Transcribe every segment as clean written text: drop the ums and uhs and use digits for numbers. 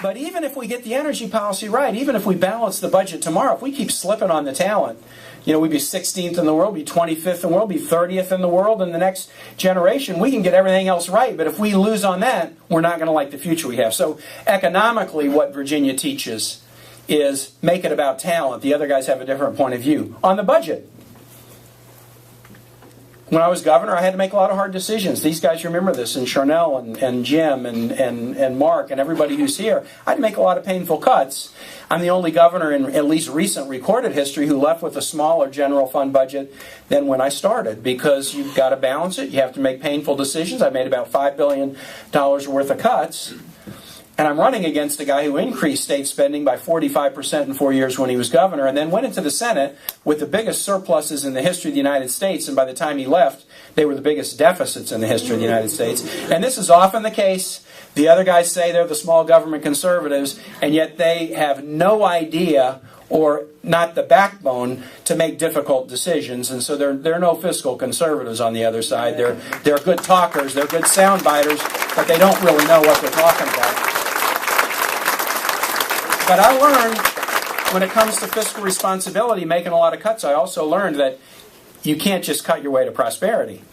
But even if we get the energy policy right, even if we balance the budget tomorrow, if we keep slipping on the talent, we'd be 16th in the world, be 25th in the world, be 30th in the world in the next generation. We can get everything else right, but if we lose on that, we're not going to like the future we have. So economically, what Virginia teaches is make it about talent. The other guys have a different point of view. On the budget, when I was governor, I had to make a lot of hard decisions. These guys remember this, and Charnel and Jim and Mark and everybody who's here. I had to make a lot of painful cuts. I'm the only governor in at least recent recorded history who left with a smaller general fund budget than when I started, because you've got to balance it. You have to make painful decisions. I made about $5 billion worth of cuts. And I'm running against a guy who increased state spending by 45% in 4 years when he was governor, and then went into the Senate with the biggest surpluses in the history of the United States, and by the time he left, they were the biggest deficits in the history of the United States. And this is often the case. The other guys say they're the small government conservatives, and yet they have no idea or not the backbone to make difficult decisions. And so they're no fiscal conservatives on the other side. They're good talkers, they're good soundbiters, but they don't really know what they're talking about. But I learned, when it comes to fiscal responsibility, making a lot of cuts, I also learned that you can't just cut your way to prosperity.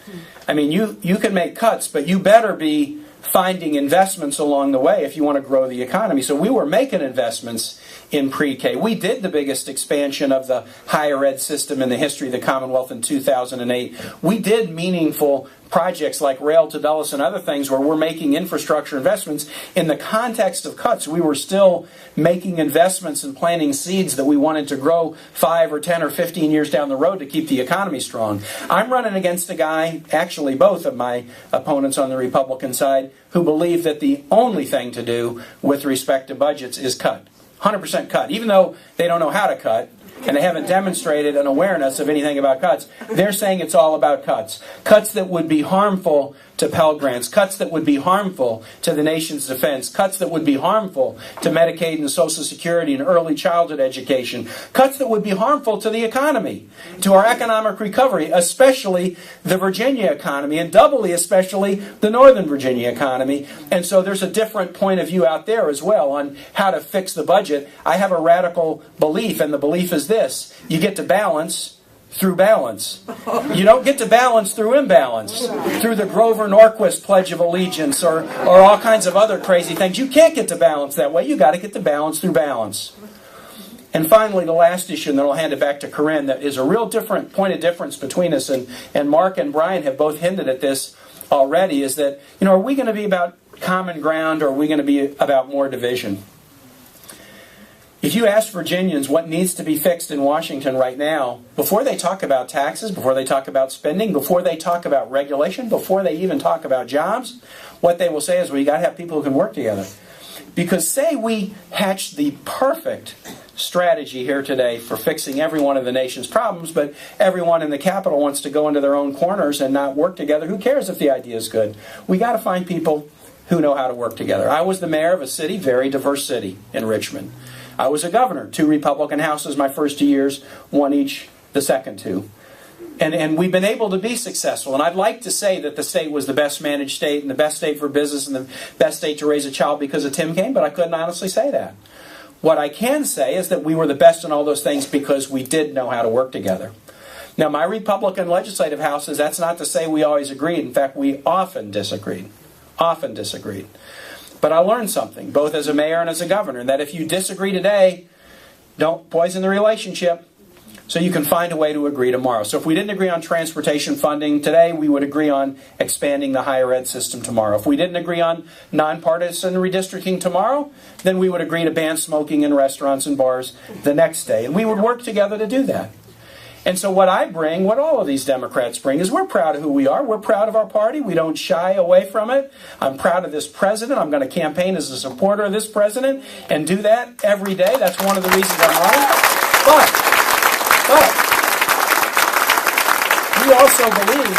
I mean, you can make cuts, but you better be finding investments along the way if you want to grow the economy. So we were making investments in pre-K. We did the biggest expansion of the higher ed system in the history of the Commonwealth in 2008. We did meaningful projects like Rail to Dulles and other things where we're making infrastructure investments. In the context of cuts, we were still making investments and planting seeds that we wanted to grow 5 or 10 or 15 years down the road to keep the economy strong. I'm running against a guy, actually both of my opponents on the Republican side, who believe that the only thing to do with respect to budgets is cut. 100% cut. Even though they don't know how to cut, and they haven't demonstrated an awareness of anything about cuts, they're saying it's all about cuts. Cuts that would be harmful to Pell Grants, cuts that would be harmful to the nation's defense, cuts that would be harmful to Medicaid and Social Security and early childhood education, cuts that would be harmful to the economy, to our economic recovery, especially the Virginia economy, and doubly especially the Northern Virginia economy. And so there's a different point of view out there as well on how to fix the budget. I have a radical belief, and the belief is this: you get to balance through balance. You don't get to balance through imbalance, through the Grover Norquist Pledge of Allegiance or all kinds of other crazy things. You can't get to balance that way. You got to get to balance through balance. And finally, the last issue, and then I'll hand it back to Corinne, that is a real different point of difference between us, and Mark and Brian have both hinted at this already, is that, are we going to be about common ground, or are we going to be about more division? If you ask Virginians what needs to be fixed in Washington right now, before they talk about taxes, before they talk about spending, before they talk about regulation, before they even talk about jobs, what they will say is, well, you got to have people who can work together. Because say we hatch the perfect strategy here today for fixing every one of the nation's problems, but everyone in the Capitol wants to go into their own corners and not work together. Who cares if the idea is good? We got to find people who know how to work together. I was the mayor of a city, very diverse city in Richmond. I was a governor, 2 Republican houses my first 2 years, 1 each the second 2. And we've been able to be successful. And I'd like to say that the state was the best managed state and the best state for business and the best state to raise a child because of Tim Kaine, but I couldn't honestly say that. What I can say is that we were the best in all those things because we did know how to work together. Now, my Republican legislative houses, that's not to say we always agreed. In fact, we often disagreed. Often disagreed. But I learned something, both as a mayor and as a governor, that if you disagree today, don't poison the relationship, so you can find a way to agree tomorrow. So if we didn't agree on transportation funding today, we would agree on expanding the higher ed system tomorrow. If we didn't agree on nonpartisan redistricting tomorrow, then we would agree to ban smoking in restaurants and bars the next day. And we would work together to do that. And so what I bring, what all of these Democrats bring, is we're proud of who we are. We're proud of our party. We don't shy away from it. I'm proud of this president. I'm going to campaign as a supporter of this president and do that every day. That's one of the reasons I'm running. But we also believe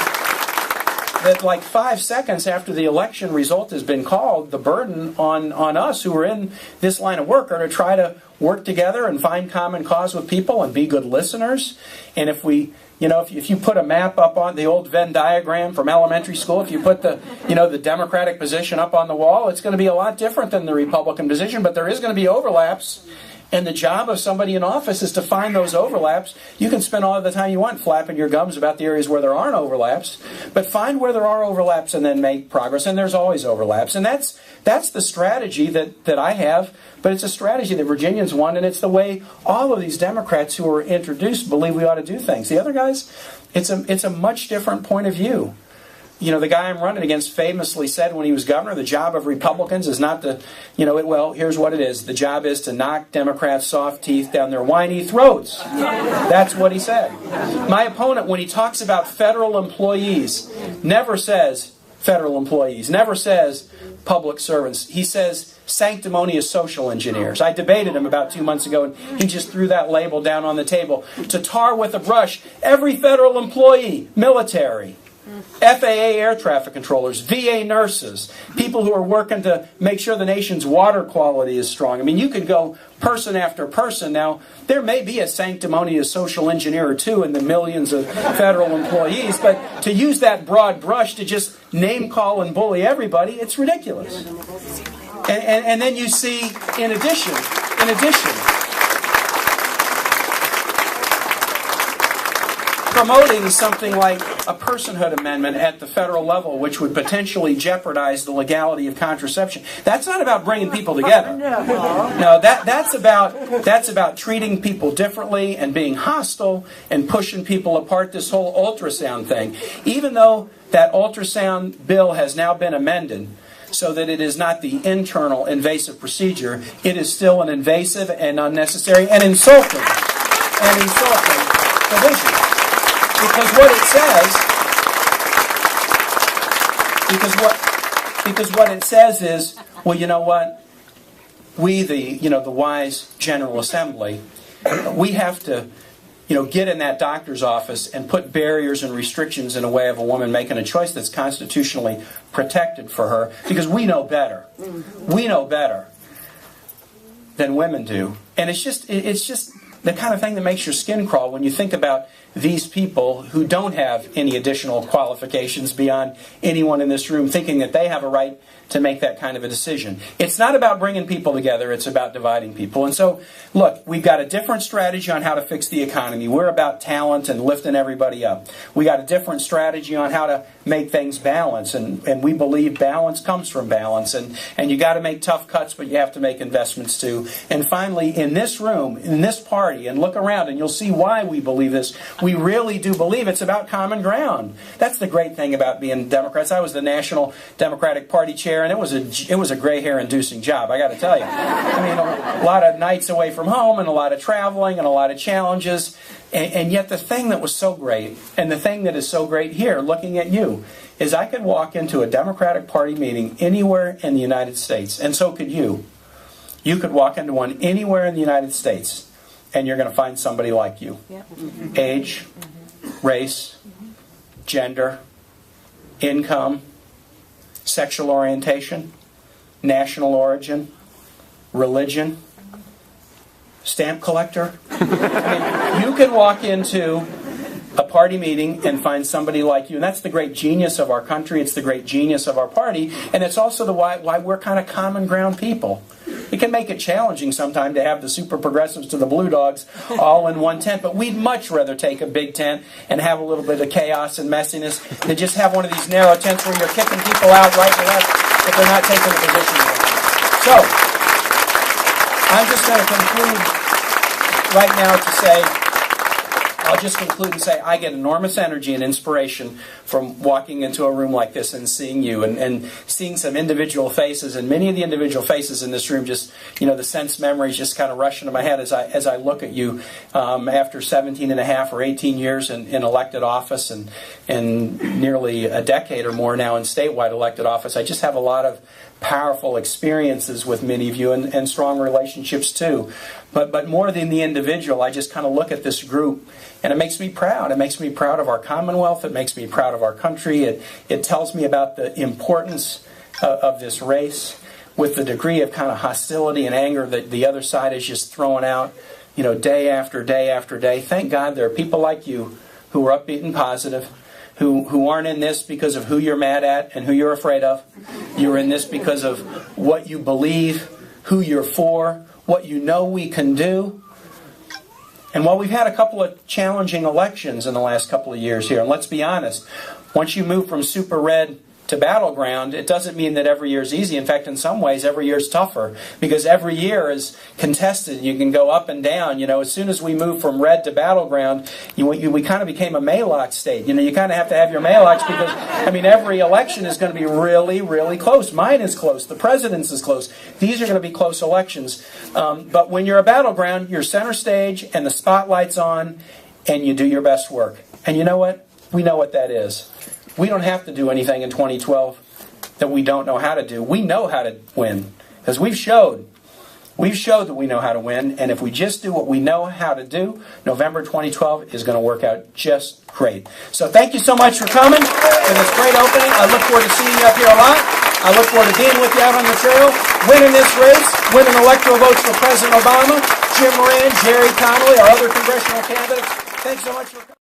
that like 5 seconds after the election result has been called, the burden on us who are in this line of work are to try to work together and find common cause with people and be good listeners. And if we if you put a map up on the old Venn diagram from elementary school, if you put the Democratic position up on the wall, it's going to be a lot different than the Republican position, but there is going to be overlaps. And the job of somebody in office is to find those overlaps. You can spend all the time you want flapping your gums about the areas where there aren't overlaps, but find where there are overlaps and then make progress. And there's always overlaps. And that's the strategy that I have, but it's a strategy that Virginians want, and it's the way all of these Democrats who are introduced believe we ought to do things. The other guys, it's a much different point of view. The guy I'm running against famously said when he was governor, the job of Republicans is not to, well, here's what it is. The job is to knock Democrats' soft teeth down their whiny throats. That's what he said. My opponent, when he talks about federal employees, never says federal employees, never says public servants. He says sanctimonious social engineers. I debated him about 2 months ago, and he just threw that label down on the table. To tar with a brush every federal employee, military, FAA air traffic controllers, VA nurses, people who are working to make sure the nation's water quality is strong. I mean, you could go person after person. Now, there may be a sanctimonious social engineer or two in the millions of federal employees, but to use that broad brush to just name call and bully everybody, it's ridiculous. And then you see, in addition, promoting something like a personhood amendment at the federal level, which would potentially jeopardize the legality of contraception. That's not about bringing people together. No, that's about treating people differently and being hostile and pushing people apart. This whole ultrasound thing, even though that ultrasound bill has now been amended so that it is not the internal invasive procedure, it is still an invasive and unnecessary and insulting provision. Because what it says is, well, you know what? We, the wise General Assembly, we have to, get in that doctor's office and put barriers and restrictions in a way of a woman making a choice that's constitutionally protected for her, because we know better. We know better than women do, and it's just the kind of thing that makes your skin crawl when you think about these people who don't have any additional qualifications beyond anyone in this room thinking that they have a right to make that kind of a decision. It's not about bringing people together, it's about dividing people. And so, look, we've got a different strategy on how to fix the economy. We're about talent and lifting everybody up. We got a different strategy on how to make things balance, and we believe balance comes from balance, and you got to make tough cuts, but you have to make investments too. And finally, in this room, in this party, and look around and you'll see why we believe this. We really do believe it's about common ground. That's the great thing about being Democrats. I was the National Democratic Party chair, and it was a gray hair inducing job, I got to tell you. I mean, a lot of nights away from home and a lot of traveling and a lot of challenges. And yet the thing that was so great, and the thing that is so great here, looking at you, is I could walk into a Democratic Party meeting anywhere in the United States, and so could you. You could walk into one anywhere in the United States, and you're going to find somebody like you. Age, race, gender, income, sexual orientation, national origin, religion, stamp collector. I mean, you can walk into a party meeting and find somebody like you, and that's the great genius of our country. It's the great genius of our party, and it's also the why we're kind of common ground people. It can make it challenging sometimes to have the super progressives to the blue dogs all in one tent, but we'd much rather take a big tent and have a little bit of chaos and messiness than just have one of these narrow tents where you're kicking people out right and left if they're not taking a position. So, I'm just going to conclude right now to say, I'll just conclude and say I get enormous energy and inspiration from walking into a room like this and seeing you and seeing some individual faces, and many of the individual faces in this room, just, the sense memories just kind of rush into my head as I look at you after 17 and a half or 18 years in elected office and nearly a decade or more now in statewide elected office. I just have a lot of powerful experiences with many of you and strong relationships too. But more than the individual, I just kind of look at this group and it makes me proud. It makes me proud of our Commonwealth. It makes me proud of our country. It tells me about the importance of this race with the degree of kind of hostility and anger that the other side is just throwing out, day after day after day. Thank God there are people like you who are upbeat and positive, who aren't in this because of who you're mad at and who you're afraid of. You're in this because of what you believe, who you're for, what you know we can do. And while we've had a couple of challenging elections in the last couple of years here, and let's be honest, once you move from super red to battleground, it doesn't mean that every year is easy. In fact, in some ways, every year is tougher because every year is contested. You can go up and down. As soon as we move from red to battleground, we kind of became a Maalox state. You kind of have to have your Maalox because, every election is going to be really, really close. Mine is close. The president's is close. These are going to be close elections. But when you're a battleground, you're center stage and the spotlight's on and you do your best work. And you know what? We know what that is. We don't have to do anything in 2012 that we don't know how to do. We know how to win because we've showed that we know how to win. And if we just do what we know how to do, November 2012 is going to work out just great. So thank you so much for coming for this great opening. I look forward to seeing you up here a lot. I look forward to being with you out on the trail, winning this race, winning electoral votes for President Obama, Jim Moran, Jerry Connolly, our other congressional candidates. Thanks so much for coming.